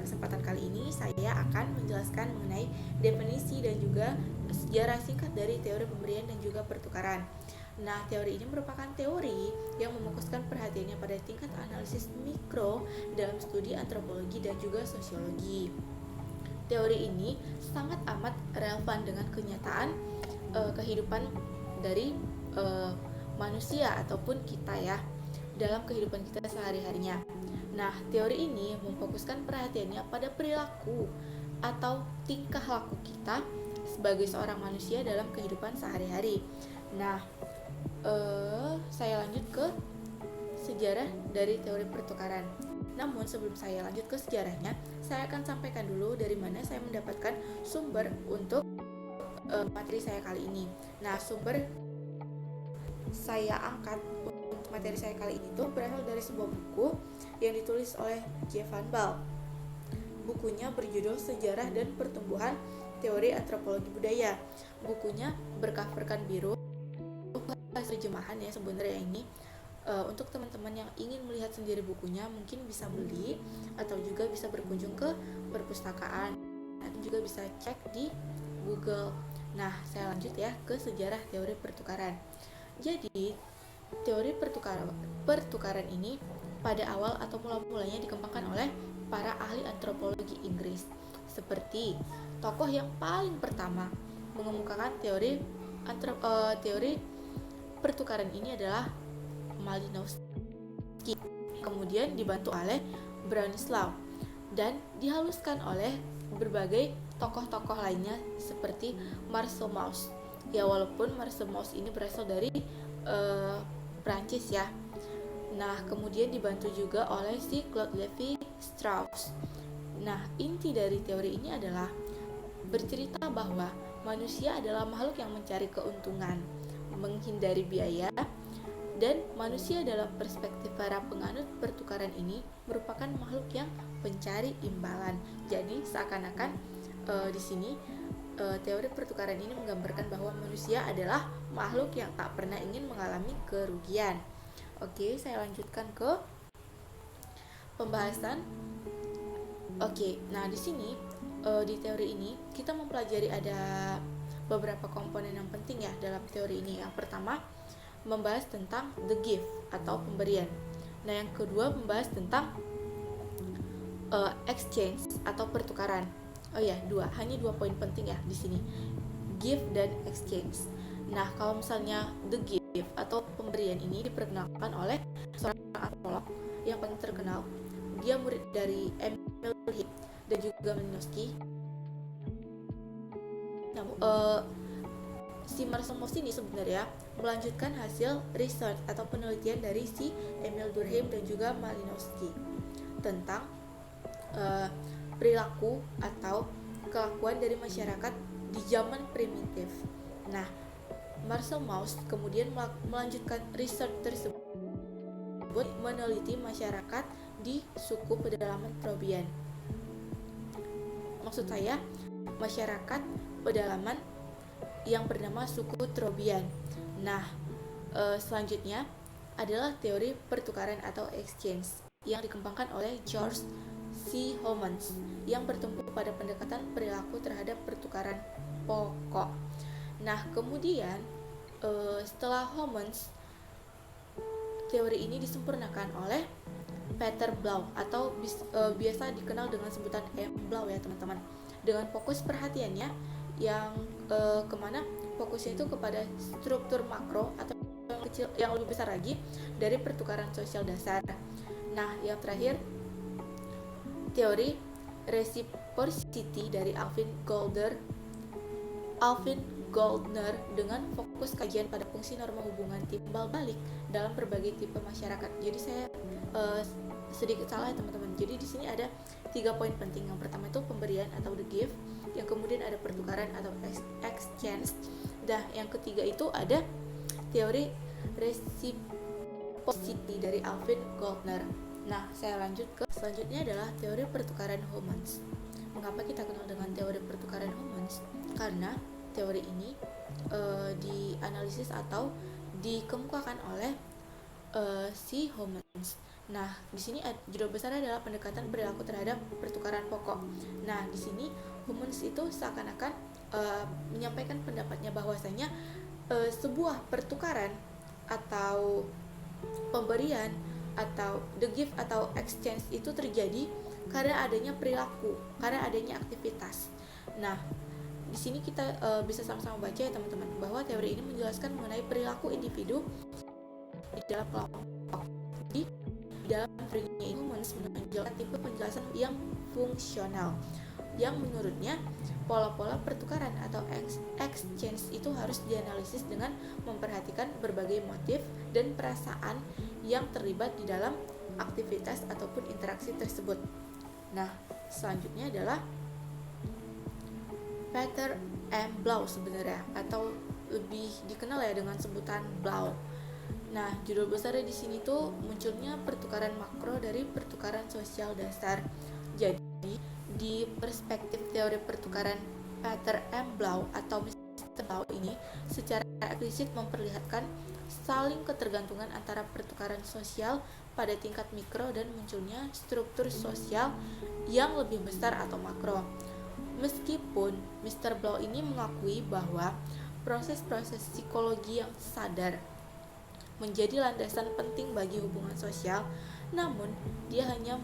kesempatan kali ini saya akan menjelaskan mengenai definisi dan juga sejarah singkat dari teori pemberian dan juga pertukaran. Nah, teori ini merupakan teori yang memfokuskan perhatiannya pada tingkat analisis mikro dalam studi antropologi dan juga sosiologi. Teori ini sangat amat relevan dengan kenyataan kehidupan dari manusia ataupun kita ya, dalam kehidupan kita sehari-harinya. Nah, teori ini memfokuskan perhatiannya pada perilaku atau tingkah laku kita sebagai seorang manusia dalam kehidupan sehari-hari. Nah, saya lanjut ke sejarah dari teori pertukaran. Namun sebelum saya lanjut ke sejarahnya, saya akan sampaikan dulu dari mana saya mendapatkan sumber untuk materi saya kali ini. Nah, sumber saya angkat untuk materi saya kali ini tuh berasal dari sebuah buku yang ditulis oleh J. Van Baal. Bukunya berjudul Sejarah dan Pertumbuhan Teori Antropologi Budaya. Bukunya bercoverkan biru, terjemahan ya sebenarnya ini. Untuk teman-teman yang ingin melihat sendiri bukunya mungkin bisa beli atau juga bisa berkunjung ke perpustakaan atau juga bisa cek di Google. Nah, saya lanjut ya ke sejarah teori pertukaran. Jadi, teori pertukaran ini pada awal atau mula-mulanya dikembangkan oleh para ahli antropologi Inggris. Seperti tokoh yang paling pertama mengemukakan teori pertukaran ini adalah Malinowski. Kemudian dibantu oleh Bronislaw dan dihaluskan oleh berbagai tokoh-tokoh lainnya seperti Marcel Mauss. Ya, walaupun Marcel Mauss ini berasal dari Prancis ya. Nah, kemudian dibantu juga oleh si Claude Lévi-Strauss. Nah, inti dari teori ini adalah bercerita bahwa manusia adalah makhluk yang mencari keuntungan, menghindari biaya, dan manusia dalam perspektif para penganut pertukaran ini merupakan makhluk yang pencari imbalan. Jadi seakan-akan di sini teori pertukaran ini menggambarkan bahwa manusia adalah makhluk yang tak pernah ingin mengalami kerugian. Oke, saya lanjutkan ke pembahasan. Oke, nah di sini di teori ini kita mempelajari ada beberapa komponen yang penting ya dalam teori ini. Yang pertama membahas tentang the gift atau pemberian. Nah, yang kedua membahas tentang exchange atau pertukaran. Oh ya, hanya dua poin penting ya di sini. Gift dan exchange. Nah, kalau misalnya the gift atau pemberian ini diperkenalkan oleh seorang antropolog yang paling terkenal. Dia murid dari Emil Hill dan juga Malinowski. Namun si Marcel Mauss ini sebenarnya melanjutkan hasil research atau penelitian dari si Emil Durkheim dan juga Malinowski tentang perilaku atau kelakuan dari masyarakat di zaman primitif. Nah, Marcel Mauss kemudian melanjutkan research tersebut meneliti masyarakat di suku pedalaman Probian. Maksud saya masyarakat pedalaman yang bernama suku Trobian. Nah, selanjutnya adalah teori pertukaran atau exchange yang dikembangkan oleh George C. Homans yang bertumpu pada pendekatan perilaku terhadap pertukaran pokok. Nah, kemudian setelah Homans, teori ini disempurnakan oleh Peter Blau atau biasa dikenal dengan sebutan M. Blau ya teman-teman, dengan fokus perhatiannya yang kemana fokusnya itu kepada struktur makro atau yang kecil, yang lebih besar lagi dari pertukaran sosial dasar. Nah, yang terakhir teori reciprocity dari Alvin Goldner dengan fokus kajian pada fungsi norma hubungan timbal balik dalam berbagai tipe masyarakat. Jadi saya sedikit salah ya teman-teman. Jadi di sini ada 3 poin penting. Yang pertama itu pemberian atau the gift, yang kemudian ada pertukaran atau exchange, dan yang ketiga itu ada teori reciprocity dari Alvin Goldner. Nah, saya lanjut ke selanjutnya adalah teori pertukaran Homans. Mengapa kita kenal dengan teori pertukaran Homans? Karena teori ini dianalisis atau dikemukakan oleh si Homans. Nah, di sini judul besar adalah pendekatan perilaku terhadap pertukaran pokok. Nah, di sini Humans itu seakan-akan menyampaikan pendapatnya bahwasanya sebuah pertukaran atau pemberian atau the gift atau exchange itu terjadi karena adanya perilaku, karena adanya aktivitas. Nah, di sini kita bisa sama-sama baca ya teman-teman, bahwa teori ini menjelaskan mengenai perilaku individu di dalam kelompok. Jadi dalam teorinya ini menunjukkan tipe penjelasan yang fungsional, yang menurutnya pola-pola pertukaran atau exchange itu harus dianalisis dengan memperhatikan berbagai motif dan perasaan yang terlibat di dalam aktivitas ataupun interaksi tersebut. Nah, selanjutnya adalah Peter M. Blau sebenarnya, atau lebih dikenal ya dengan sebutan Blau. Nah, judul besarnya di sini tuh munculnya pertukaran makro dari pertukaran sosial dasar. Jadi, di perspektif teori pertukaran Peter M. Blau atau Mr. Blau ini secara eksplisit memperlihatkan saling ketergantungan antara pertukaran sosial pada tingkat mikro dan munculnya struktur sosial yang lebih besar atau makro. Meskipun Mr. Blau ini mengakui bahwa proses-proses psikologi yang sadar menjadi landasan penting bagi hubungan sosial, namun dia hanya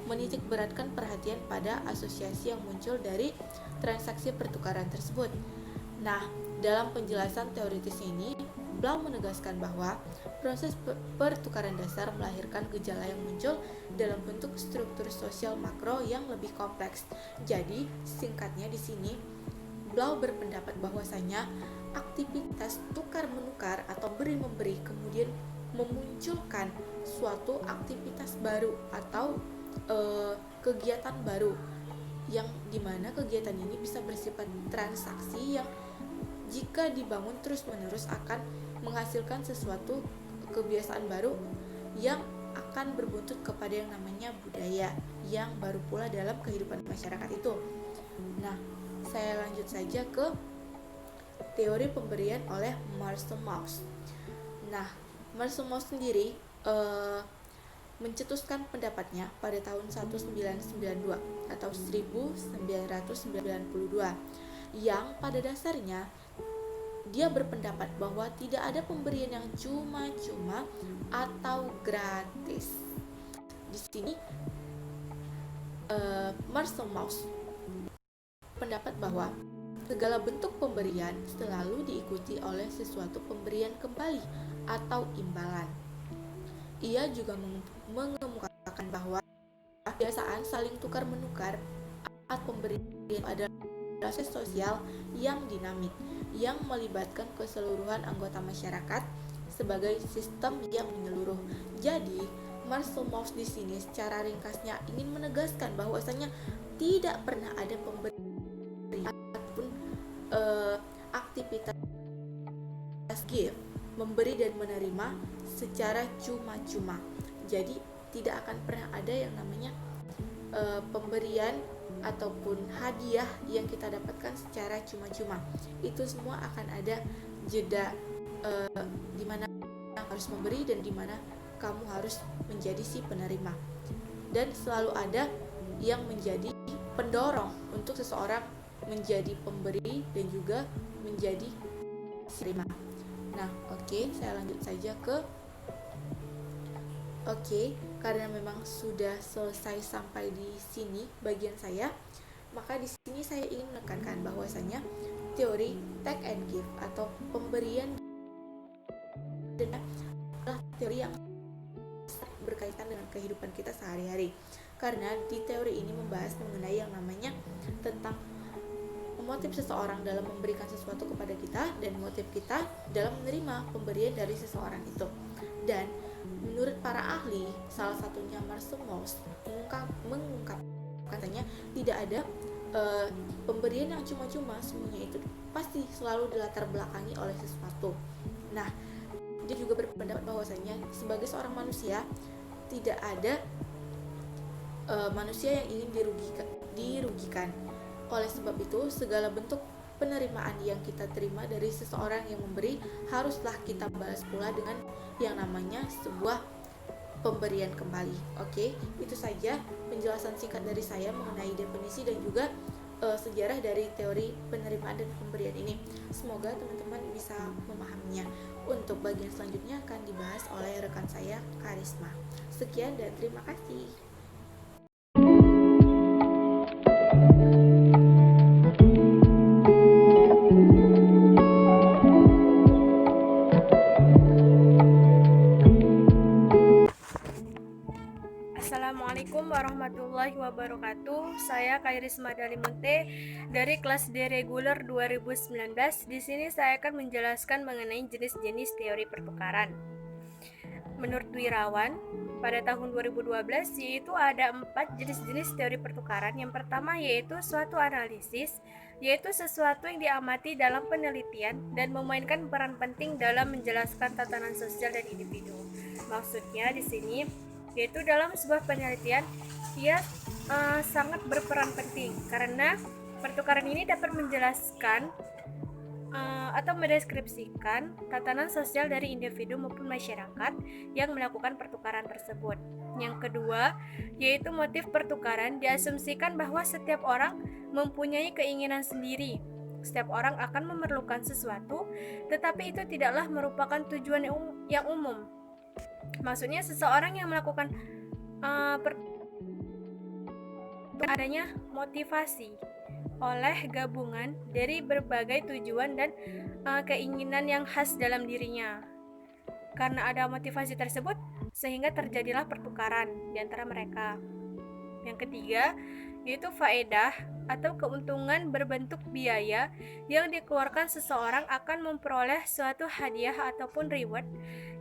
menitik beratkan perhatian pada asosiasi yang muncul dari transaksi pertukaran tersebut. Nah, dalam penjelasan teoritis ini, Blau menegaskan bahwa proses pertukaran dasar melahirkan gejala yang muncul dalam bentuk struktur sosial makro yang lebih kompleks. Jadi, singkatnya di sini, Blau berpendapat bahwasanya aktivitas tukar-menukar atau beri-memberi kemudian memunculkan suatu aktivitas baru atau kegiatan baru, yang dimana kegiatan ini bisa bersifat transaksi yang jika dibangun terus-menerus akan menghasilkan sesuatu kebiasaan baru yang akan berbuntut kepada yang namanya budaya yang baru pula dalam kehidupan masyarakat itu. Nah, saya lanjut saja ke teori pemberian oleh Marshall Mauss. Nah, Marshall Mauss sendiri mencetuskan pendapatnya pada tahun 1992 atau 1992, yang pada dasarnya dia berpendapat bahwa tidak ada pemberian yang cuma-cuma atau gratis. Di sini Marshall Mauss pendapat bahwa segala bentuk pemberian selalu diikuti oleh sesuatu pemberian kembali atau imbalan. Ia juga mengemukakan bahwa kebiasaan saling tukar-menukar atau pemberian adalah proses sosial yang dinamik yang melibatkan keseluruhan anggota masyarakat sebagai sistem yang menyeluruh. Jadi, Marshall Mauss di sini secara ringkasnya ingin menegaskan bahwasanya tidak pernah ada pemberian ataupun aktivitas gift, memberi dan menerima secara cuma-cuma. Jadi, tidak akan pernah ada yang namanya pemberian ataupun hadiah yang kita dapatkan secara cuma-cuma. Itu semua akan ada jeda di mana harus memberi dan di mana kamu harus menjadi si penerima. Dan selalu ada yang menjadi pendorong untuk seseorang menjadi pemberi dan juga menjadi si penerima. Nah, saya lanjut saja ke karena memang sudah selesai sampai di sini bagian saya, maka di sini saya ingin menekankan bahwasanya teori take and give atau pemberian adalah teori yang berkaitan dengan kehidupan kita sehari-hari. Karena di teori ini membahas mengenai yang namanya tentang motif seseorang dalam memberikan sesuatu kepada kita dan motif kita dalam menerima pemberian dari seseorang itu. Dan menurut para ahli, salah satunya Marshall Mauss mengungkap katanya tidak ada pemberian yang cuma-cuma, semuanya itu pasti selalu dilatar belakangi oleh sesuatu. Nah, dia juga berpendapat bahwasanya sebagai seorang manusia tidak ada manusia yang ingin dirugikan. Oleh sebab itu, segala bentuk penerimaan yang kita terima dari seseorang yang memberi haruslah kita balas pula dengan yang namanya sebuah pemberian kembali. Oke, itu saja penjelasan singkat dari saya mengenai definisi dan juga sejarah dari teori penerimaan dan pemberian ini. Semoga teman-teman bisa memahaminya. Untuk bagian selanjutnya akan dibahas oleh rekan saya, Karisma. Sekian dan terima kasih. Assalamualaikum warahmatullahi wabarakatuh. Saya Kairisma Dalimunte dari kelas D reguler 2019. Di sini saya akan menjelaskan mengenai jenis-jenis teori pertukaran. Menurut Wirawan, pada tahun 2012 yaitu ada 4 jenis-jenis teori pertukaran. Yang pertama yaitu suatu analisis, yaitu sesuatu yang diamati dalam penelitian dan memainkan peran penting dalam menjelaskan tatanan sosial dan individu. Maksudnya di sini yaitu dalam sebuah penelitian ia sangat berperan penting karena pertukaran ini dapat menjelaskan atau mendeskripsikan tatanan sosial dari individu maupun masyarakat yang melakukan pertukaran tersebut. Yang kedua, yaitu motif pertukaran diasumsikan bahwa setiap orang mempunyai keinginan sendiri. Setiap orang akan memerlukan sesuatu, tetapi itu tidaklah merupakan tujuan yang umum. Maksudnya seseorang yang melakukan adanya motivasi oleh gabungan dari berbagai tujuan dan keinginan yang khas dalam dirinya. Karena ada motivasi tersebut, sehingga terjadilah pertukaran di antara mereka. Yang ketiga, yaitu faedah atau keuntungan berbentuk biaya yang dikeluarkan seseorang akan memperoleh suatu hadiah ataupun reward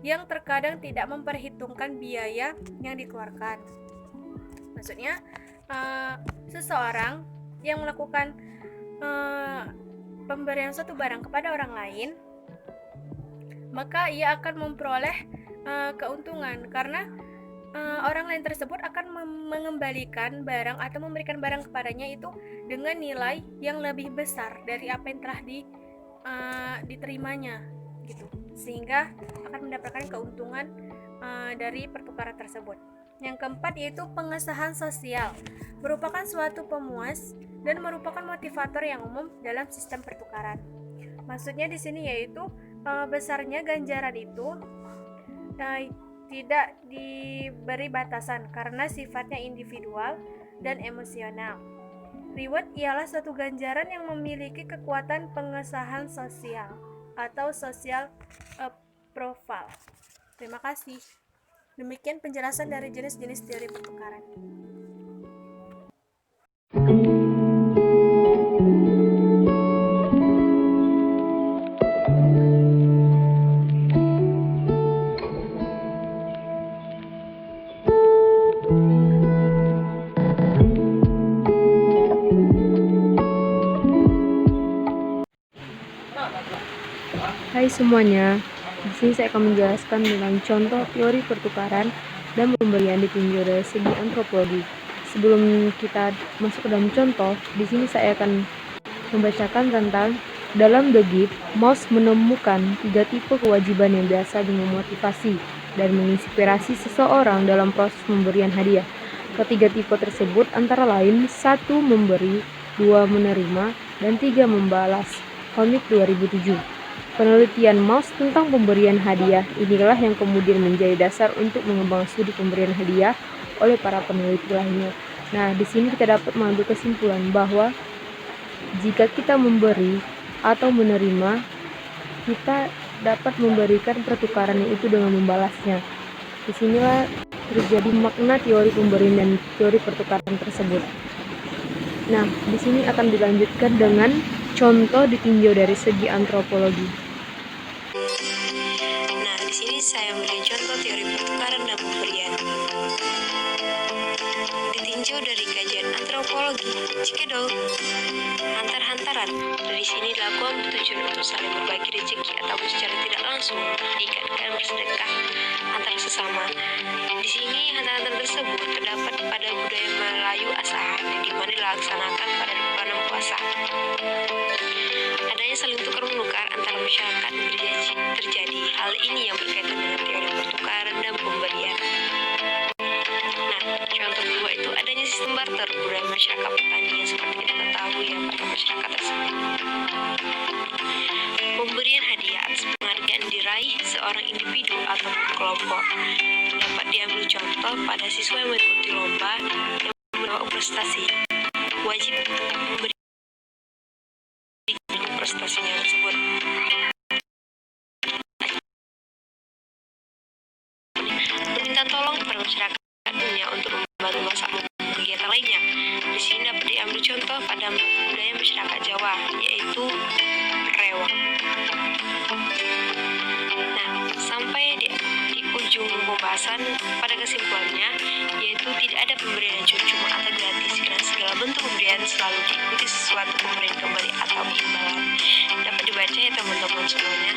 yang terkadang tidak memperhitungkan biaya yang dikeluarkan. Maksudnya, seseorang yang melakukan pemberian suatu barang kepada orang lain, maka ia akan memperoleh keuntungan karena orang lain tersebut akan mengembalikan barang atau memberikan barang kepadanya itu dengan nilai yang lebih besar dari apa yang telah diterimanya gitu, sehingga akan mendapatkan keuntungan dari pertukaran tersebut. Yang keempat yaitu pengesahan sosial, merupakan suatu pemuas dan merupakan motivator yang umum dalam sistem pertukaran. Maksudnya di sini yaitu besarnya ganjaran itu tidak diberi batasan karena sifatnya individual dan emosional. Reward ialah suatu ganjaran yang memiliki kekuatan pengesahan sosial atau social profile. Terima kasih. Demikian penjelasan dari jenis-jenis teori pertukaran. Hai semuanya, di sini saya akan menjelaskan tentang contoh teori pertukaran dan pemberian ditinjau dari segi antropologi. Sebelum kita masuk ke dalam contoh, di sini saya akan membacakan tentang dalam The Gift, Mauss menemukan 3 tipe kewajiban yang biasa memotivasi dan menginspirasi seseorang dalam proses pemberian hadiah. Ketiga tipe tersebut antara lain 1. Memberi, 2. Menerima, dan 3. Membalas. Komik 2007. Penelitian Mauss tentang pemberian hadiah inilah yang kemudian menjadi dasar untuk mengembangkan studi pemberian hadiah oleh para peneliti lainnya. Nah, di sini kita dapat mengambil kesimpulan bahwa jika kita memberi atau menerima, kita dapat memberikan pertukaran itu dengan membalasnya. Disinilah terjadi makna teori pemberian dan teori pertukaran tersebut. Nah, di sini akan dilanjutkan dengan contoh ditinjau dari segi antropologi. Nah, di sini saya memberi contoh teori pertukaran dan pemberian. Ditinjau dari kajian antropologi, Cikedol, hantar-hantaran. Dari sini dilakukan bertujuan untuk saling berbagi rezeki ataupun secara tidak langsung diikatkan bersedekah antara sesama. Di sini hantar-hantar tersebut terdapat pada budaya Melayu Asahan yang dimana dilaksanakan pada bulan puasa. Adanya saling tukar-menukar antara masyarakat terjadi. Hal ini yang berkaitan dengan teori pertukaran dan pemberian. sistem barter budaya masyarakat petani yang seperti kita ketahui ya pada masyarakat tersebut. Pemberian hadiah atas penghargaan diraih seorang individu atau kelompok dapat diambil contoh pada siswa yang mengikuti lomba yang membawa prestasi. Wajib memberi prestasinya tersebut. Meminta tolong kepada masyarakat dunia untuk membantu masa kegiatan lainnya. Di sini dapat diambil contoh pada budaya masyarakat Jawa, yaitu rewang. Nah, sampai di ujung pembahasan pada kesimpulannya, yaitu tidak ada pemberian yang cuma atau gratis, karena segala bentuk pemberian selalu diikuti sesuatu pemberian kembali atau imbalan. Dapat dibaca ya teman-teman semuanya.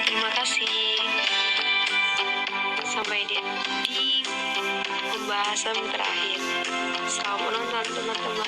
Terima kasih. Sampai di pembahasan terakhir. Selamat menonton teman-teman.